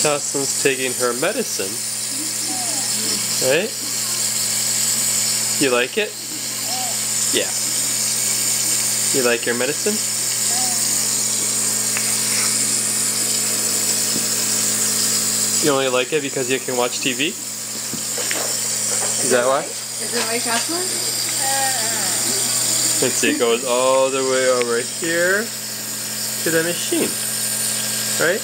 Jocelyn's taking her medicine. Right? You like it? Yeah. You like your medicine? You only like it because you can watch TV? Is that why? Is it right, Jocelyn? Let's see, it goes all the way over here to the machine. Right?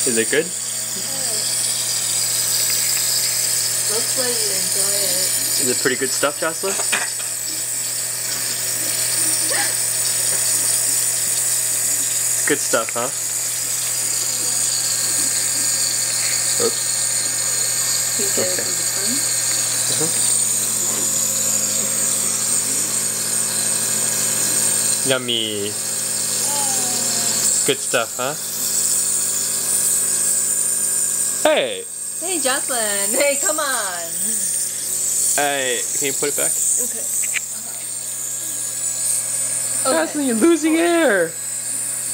Is it good? Looks like you enjoy it. Is it pretty good stuff, Jocelyn? It's good stuff, huh? Oops. You get it Okay. from the front? Yummy. Good stuff, huh? Hey! Hey, Jocelyn. Hey, come on. Hey, can you put it back? Okay. Jocelyn, you're losing air!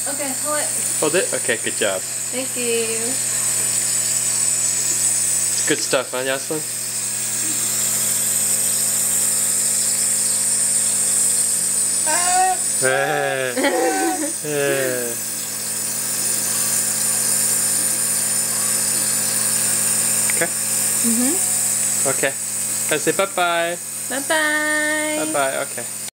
Okay, hold it. Hold it? Okay, good job. Thank you. It's good stuff, huh, Jocelyn? Okay. Okay. Can I say bye-bye? Bye-bye. Bye-bye, okay.